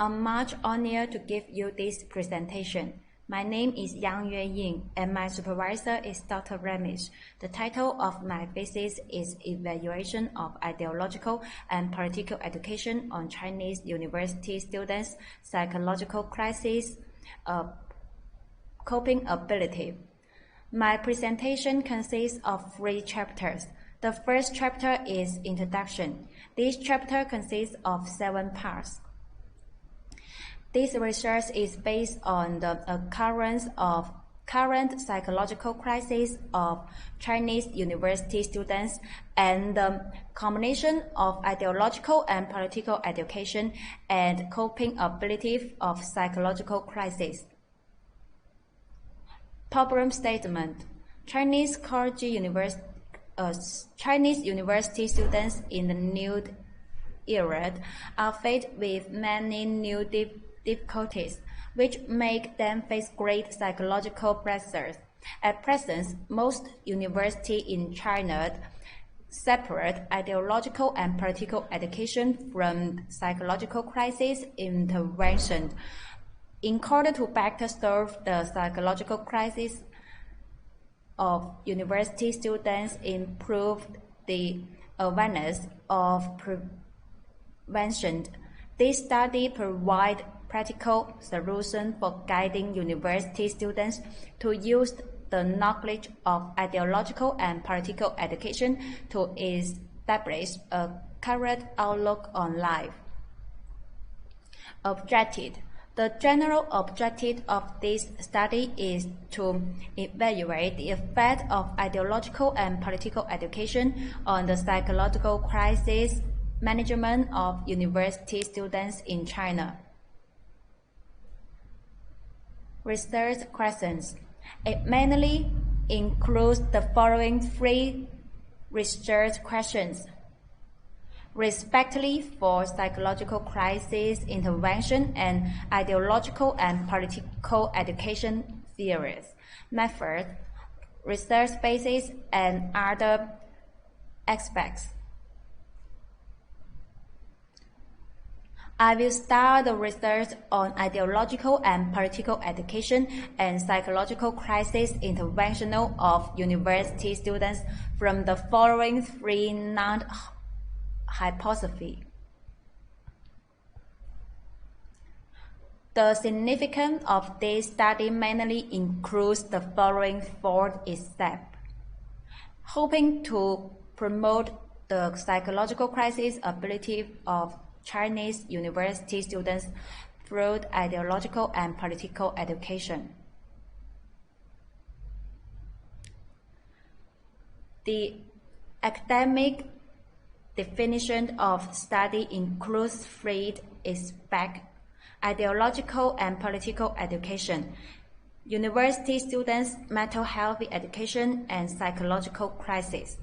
I'm much honored to give you this presentation. My name is Yueying, and my supervisor is Dr. Ramesh. The title of my thesis is Evaluation of Ideological and Political Education on Chinese University Students' Psychological Crisis, Coping Ability. My presentation consists of 3 chapters. The first chapter is Introduction. This chapter consists of 7 parts. This research is based on the occurrence of current psychological crisis of Chinese university students and the combination of ideological and political education and coping ability of psychological crisis. Problem statement: Chinese university students in the new era are faced with many new difficulties, which make them face great psychological pressures. At present, most universities in China separate ideological and political education from psychological crisis intervention. In order to better serve the psychological crisis of university students, improve the awareness of prevention. This study provides practical solutions for guiding university students to use the knowledge of ideological and political education to establish a correct outlook on life. Objective: the general objective of this study is to evaluate the effect of ideological and political education on the psychological crisis management of university students in China. Research questions. It mainly includes the following 3 research questions, respectively for psychological crisis intervention and ideological and political education theories, methods, research bases, and other aspects. I will start the research on ideological and political education and psychological crisis intervention of university students from the following 3 hypotheses. The significance of this study mainly includes the following 4 steps: hoping to promote the psychological crisis ability of Chinese university students through ideological and political education. The academic definition of study includes 3 aspects: ideological and political education, university students' mental health education, and psychological crisis.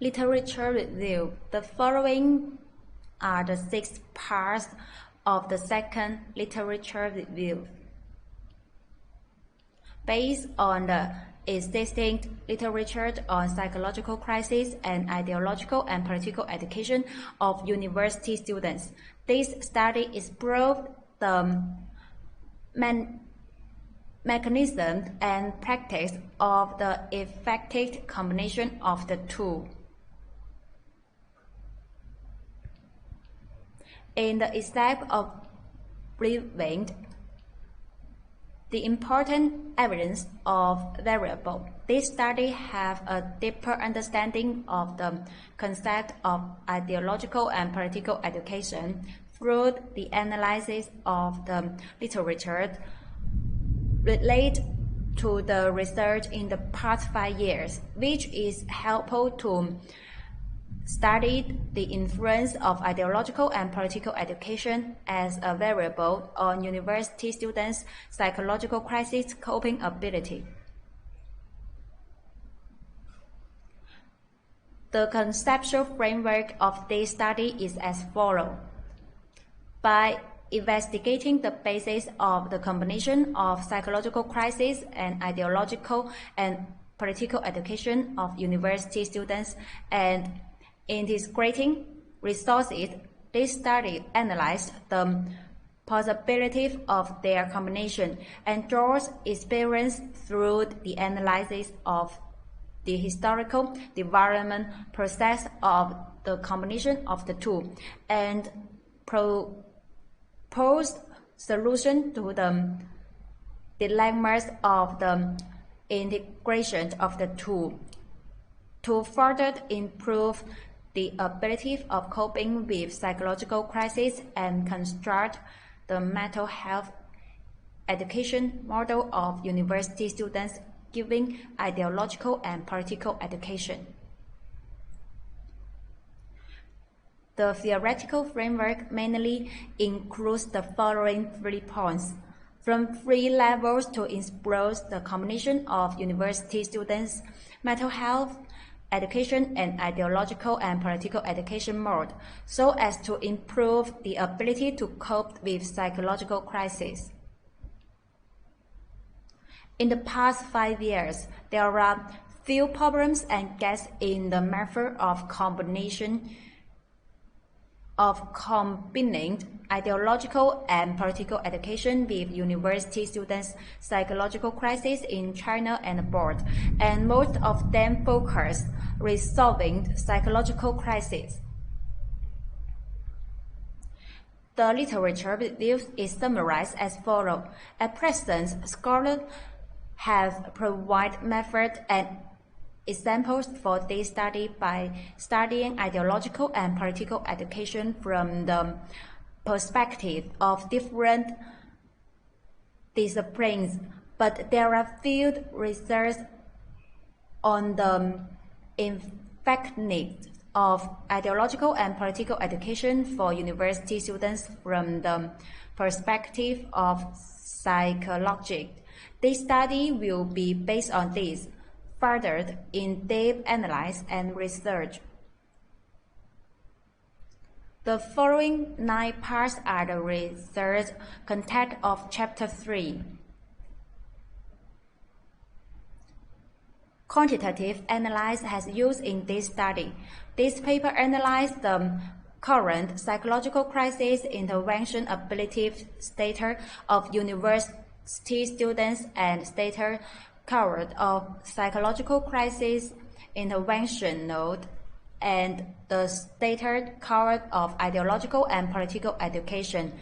Literature review. The following are the 6 parts of the second literature review. Based on the existing literature on psychological crisis and ideological and political education of university students, this study explored the mechanism and practice of the effective combination of the 2. In the example of reviewing the important evidence of variable, this study has a deeper understanding of the concept of ideological and political education through the analysis of the literature related to the research in the past 5 years, which is helpful to study the influence of ideological and political education as a variable on university students' psychological crisis coping ability. The conceptual framework of this study is as follows. By investigating the basis of the combination of psychological crisis and ideological and political education of university students and integrating resources. This study analyzed the possibilities of their combination and draws experience through the analysis of the historical development process of the combination of the two and proposed solution to the dilemmas of the integration of the two to further improve the ability of coping with psychological crises and construct the mental health education model of university students giving ideological and political education. The theoretical framework mainly includes the following 3 points. From 3 levels to explore the combination of university students' mental health education and ideological and political education mode, so as to improve the ability to cope with psychological crises. In the past 5 years, there are few problems and gaps in the method of combining ideological and political education with university students' psychological crises in China and abroad, and most of them focus resolving psychological crises. The literature review is summarized as follows. At present, scholars have provided methods and examples for this study by studying ideological and political education from the perspective of different disciplines, but there are few research on the effectiveness of ideological and political education for university students from the perspective of psychology. This study will be based on this, further in-depth analysis and research. The following 9 parts are the research content of Chapter 3. Quantitative analysis has used in this study. This paper analyzed the current psychological crisis intervention ability status of university students and status covered of psychological crisis intervention node and the status covered of ideological and political education.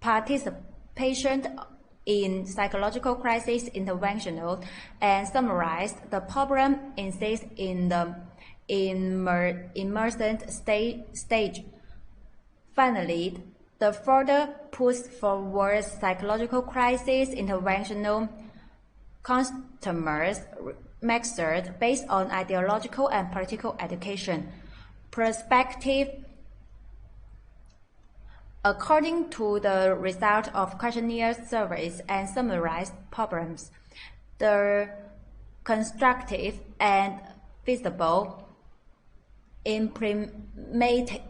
Participation in psychological crisis intervention node and summarized the problem exists in the emergent stage. Finally, the further push forward psychological crisis interventional customers measured based on ideological and political education perspective. According to the result of questionnaire surveys and summarized problems, the constructive and feasible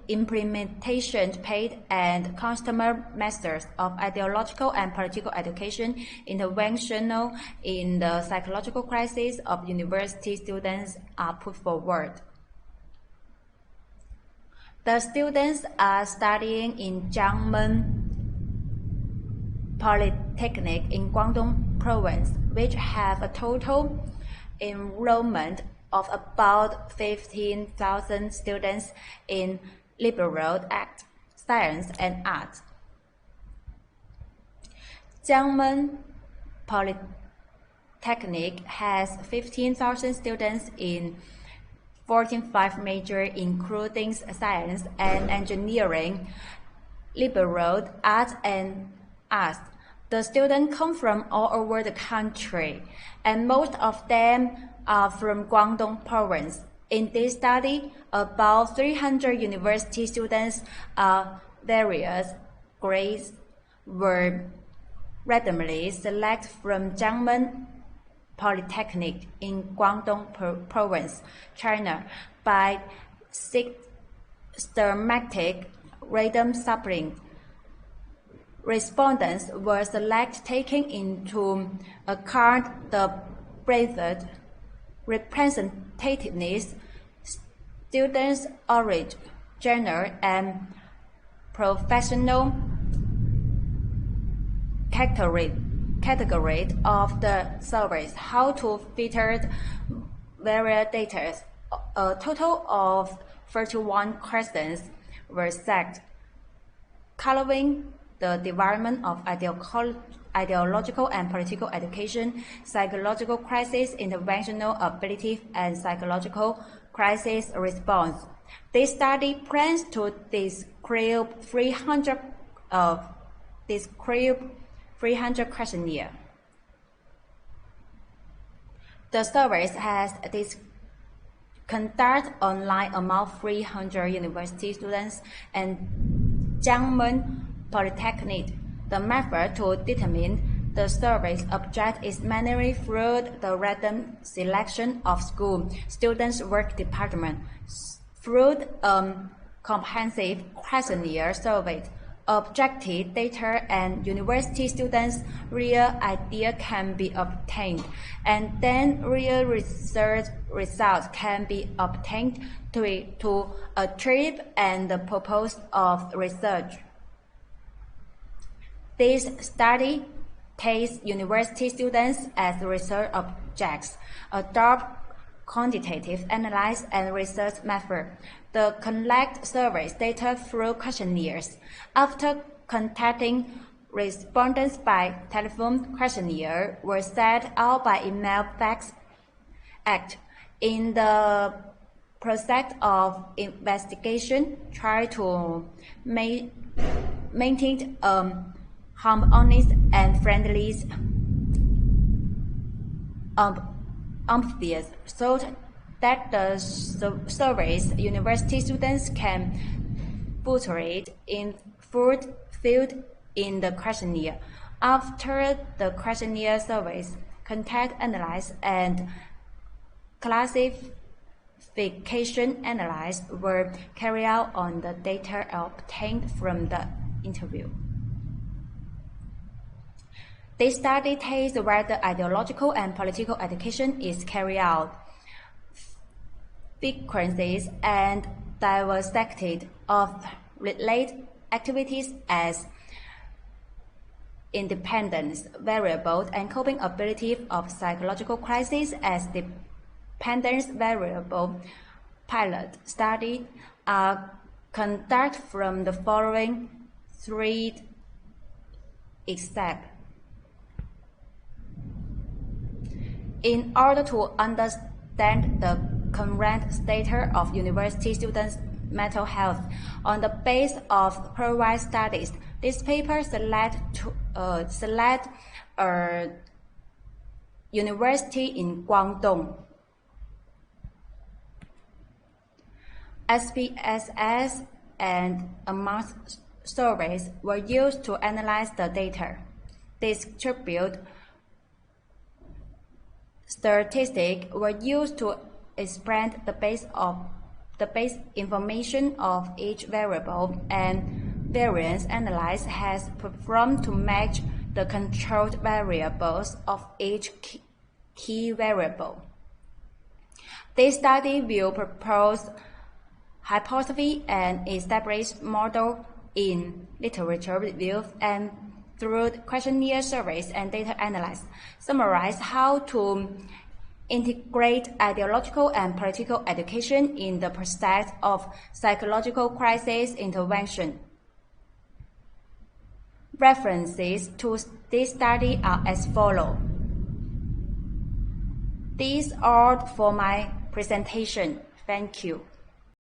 implementation paid and customer measures of ideological and political education interventional in the psychological crisis of university students are put forward. The students are studying in Jiangmen Polytechnic in Guangdong Province, which have a total enrollment of about 15,000 students in liberal arts, science, and arts. Jiangmen Polytechnic has 15,000 students in 14 majors, including science and engineering, liberal arts, and arts. The students come from all over the country, and most of them are from Guangdong Province. In this study, about 300 university students of various grades were randomly selected from Jiangmen Polytechnic in Guangdong Province, China, by systematic random sampling. Respondents were selected taking into account the breadth representativeness, students' origin, gender, and professional category of the surveys, how to filter various data. A total of 31 questions were set, covering the development of ideological and political education, psychological crisis interventional ability, and psychological crisis response. This study plans to describe 300 questionnaires. The survey has conducted online among 300 university students and Jiangmen Polytechnic. The method to determine the survey's object is mainly through the random selection of school students' work department. Through comprehensive questionnaire survey, objective data and university students' real idea can be obtained, and then real research results can be obtained to achieve and the purpose of research. This study takes university students as research objects, adopt quantitative analysis and research method. The collect survey data through questionnaires. After contacting respondents by telephone, questionnaire were sent out by email, fax, act. In the process of investigation, try to maintain harmonious and friendly atmosphere so that the survey's university students can filtrate in field in the questionnaire. After the questionnaire surveys, contact analysis and classification analysis were carried out on the data obtained from the interview. This study tests whether ideological and political education is carried out, frequencies and diversity of related activities as independence variables and coping ability of psychological crisis as dependence variable. Pilot study are conducted from the following 3 steps. In order to understand the current status of university students' mental health on the basis of previous studies, this paper select a university in Guangdong. SPSS and amongst surveys were used to analyze the data, distribute statistics were used to explain the base information of each variable, and variance analysis has performed to match the controlled variables of each key variable. This study will propose hypotheses and establish model in literature review and through questionnaire surveys and data analysis, summarize how to integrate ideological and political education in the process of psychological crisis intervention. References to this study are as follows. These are for my presentation. Thank you.